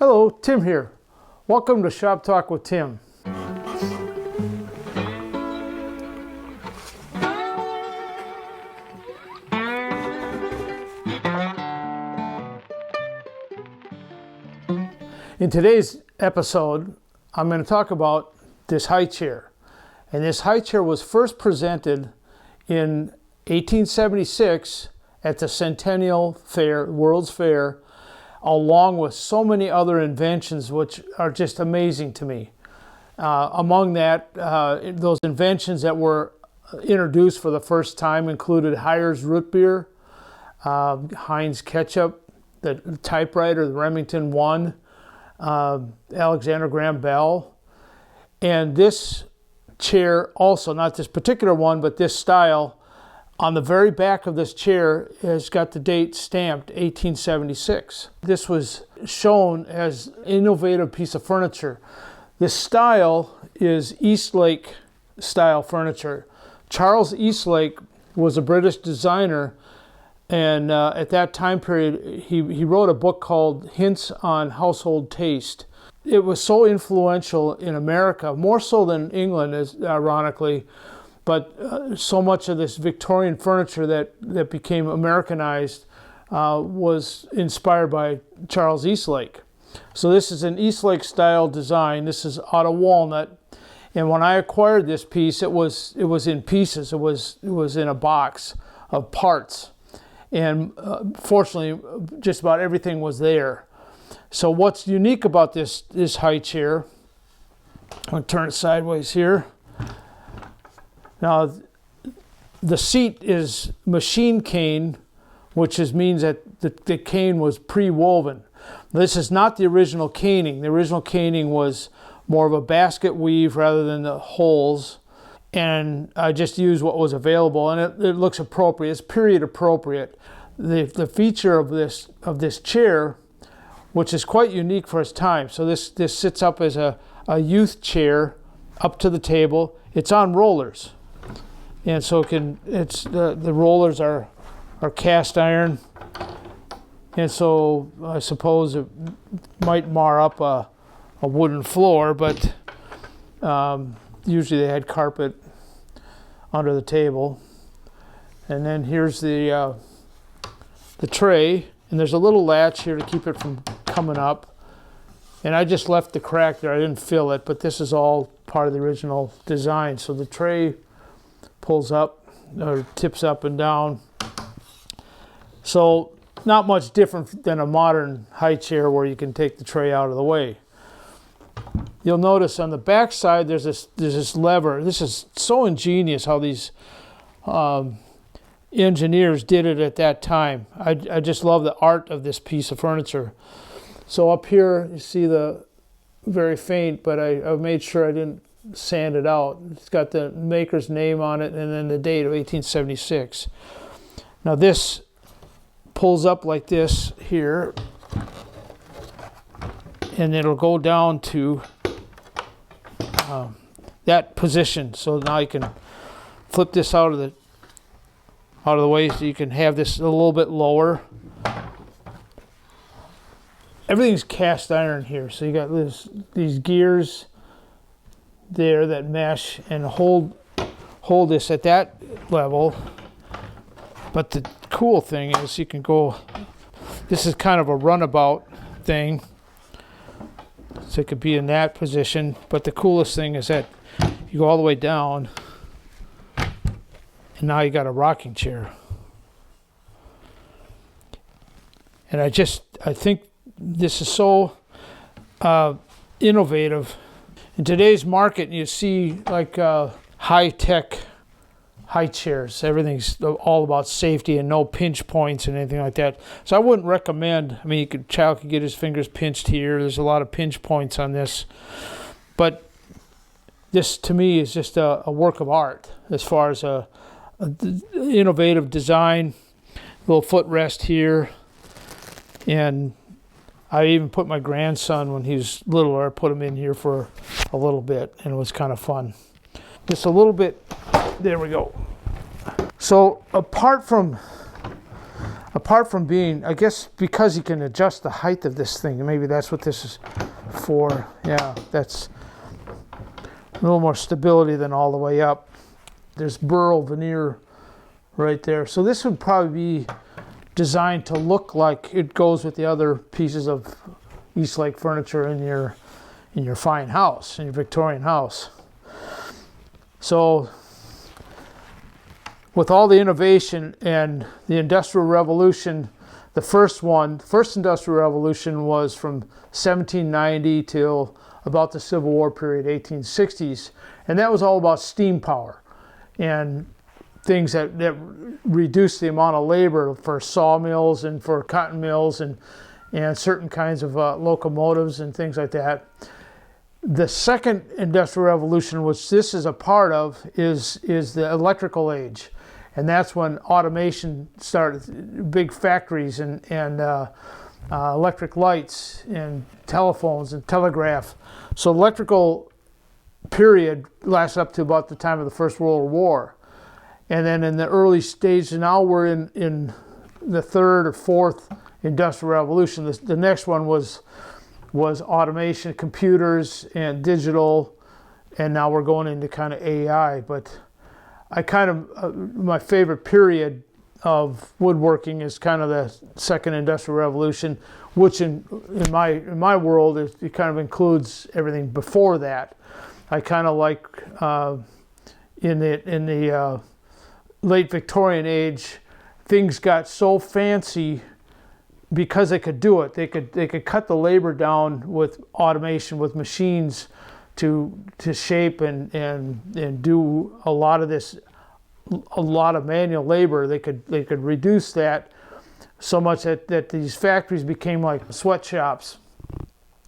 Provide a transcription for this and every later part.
Hello, Tim here. Welcome to Shop Talk with Tim. In today's episode, I'm going to talk about this high chair. And this high chair was first presented in 1876 at the Centennial Fair, World's Fair, along with so many other inventions which are just amazing to me. Among that, those inventions that were introduced for the first time included Heyer's root beer, Heinz ketchup, the typewriter, the Remington 1, Alexander Graham Bell, and this chair also, not this particular one, but this style, on the very back of this chair has got the date stamped 1876. This was shown as an innovative piece of furniture. This style is Eastlake style furniture. Charles Eastlake was a British designer, and at that time period, he wrote a book called Hints on Household Taste. It was so influential in America, more so than England, ironically, but so much of this Victorian furniture that became Americanized was inspired by Charles Eastlake. So this is an Eastlake style design. This is out of walnut. And when I acquired this piece, it was in pieces. It was in a box of parts. And fortunately, just about everything was there. So what's unique about this high chair, I'm going to turn it sideways here. Now, the seat is machine cane, which means that the cane was pre-woven. This is not the original caning. The original caning was more of a basket weave rather than the holes. And I just used what was available, and it looks appropriate. It's period appropriate. The feature of this chair, which is quite unique for its time. So this sits up as a youth chair up to the table. It's on rollers, and so the rollers are cast iron, and so I suppose it might mar up a wooden floor, but usually they had carpet under the table. And then here's the tray, and there's a little latch here to keep it from coming up. And I just left the crack there. I didn't fill it, but this is all part of the original design. So the tray pulls up or tips up and down. So not much different than a modern high chair where you can take the tray out of the way. You'll notice on the back side there's this lever. This is so ingenious how these engineers did it at that time. I just love the art of this piece of furniture. So up here you see the very faint, but I made sure I didn't sand it out. It's got the maker's name on it and then the date of 1876. Now this pulls up like this here, and it'll go down to that position. So now you can flip this out of the way so you can have this a little bit lower. Everything's cast iron here, so you got these gears there that mesh and hold this at that level. But the cool thing is you can go, this is kind of a runabout thing, so it could be in that position. But the coolest thing is that you go all the way down, and now you got a rocking chair. And I think this is so innovative. In today's market, you see like high-tech high chairs. Everything's all about safety and no pinch points and anything like that. So I wouldn't recommend, child could get his fingers pinched here. There's a lot of pinch points on this. But this, to me, is just a work of art as far as a innovative design. Little footrest here. And I even put my grandson, when he was littler, I put him in here for a little bit, and it was kind of fun. Just a little bit, there we go. So apart from apart from being, I guess because you can adjust the height of this thing, maybe that's what this is for. Yeah, that's a little more stability than all the way up. There's burl veneer right there. So this would probably be designed to look like it goes with the other pieces of Eastlake furniture in your fine house, in your Victorian house. So with all the innovation and the Industrial Revolution, the first Industrial Revolution was from 1790 till about the Civil War period, 1860s. And that was all about steam power and things that reduced the amount of labor for sawmills and for cotton mills and certain kinds of locomotives and things like that. The second Industrial Revolution, which this is a part of, is the electrical age. And that's when automation started, big factories and electric lights and telephones and telegraph. So electrical period lasts up to about the time of the First World War. And then in the early stage, now we're in the third or fourth Industrial Revolution. The next one was automation, computers and digital, and now we're going into kind of AI. But I kind of, my favorite period of woodworking is kind of the second Industrial Revolution, which in my world it kind of includes everything before that. I kind of like in the late Victorian age, things got so fancy because they could do it. They could cut the labor down with automation, with machines to shape and do a lot of manual labor. They could reduce that so much that these factories became like sweatshops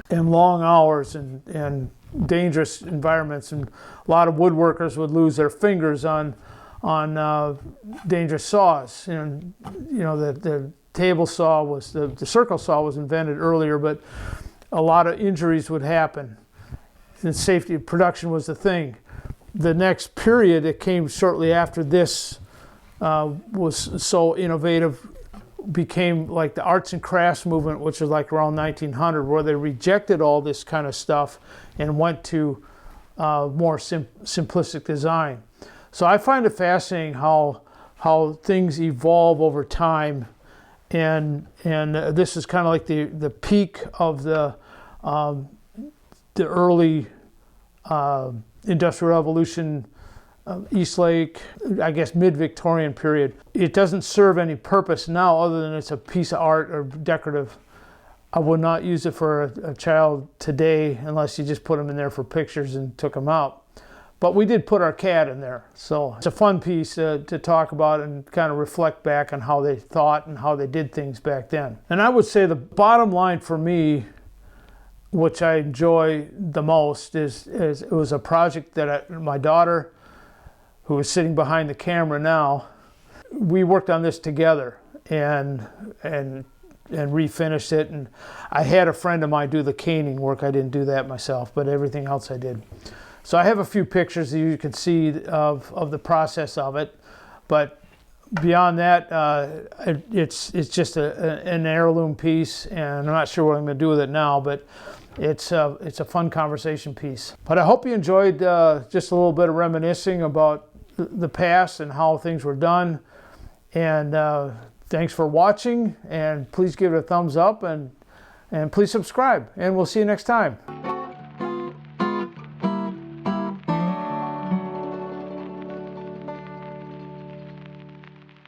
and long hours and dangerous environments, and a lot of woodworkers would lose their fingers on dangerous saws. And the table saw was the circle saw was invented earlier, but a lot of injuries would happen. And safety of production was the thing. The next period that came shortly after this was so innovative, became like the arts and crafts movement, which was like around 1900, where they rejected all this kind of stuff and went to more simplistic design. So I find it fascinating how things evolve over time, and this is kind of like the peak of the early Industrial Revolution, Eastlake, I guess mid-Victorian period. It doesn't serve any purpose now other than it's a piece of art or decorative. I would not use it for a child today unless you just put them in there for pictures and took them out. But we did put our cat in there. So it's a fun piece to talk about and kind of reflect back on how they thought and how they did things back then. And I would say the bottom line for me, which I enjoy the most, is it was a project that my daughter, who is sitting behind the camera now, we worked on this together and refinished it. And I had a friend of mine do the caning work. I didn't do that myself, but everything else I did. So I have a few pictures that you can see of the process of it, but beyond that, it's just an heirloom piece, and I'm not sure what I'm going to do with it now, but it's a fun conversation piece. But I hope you enjoyed just a little bit of reminiscing about the past and how things were done. And thanks for watching, and please give it a thumbs up and please subscribe, and we'll see you next time.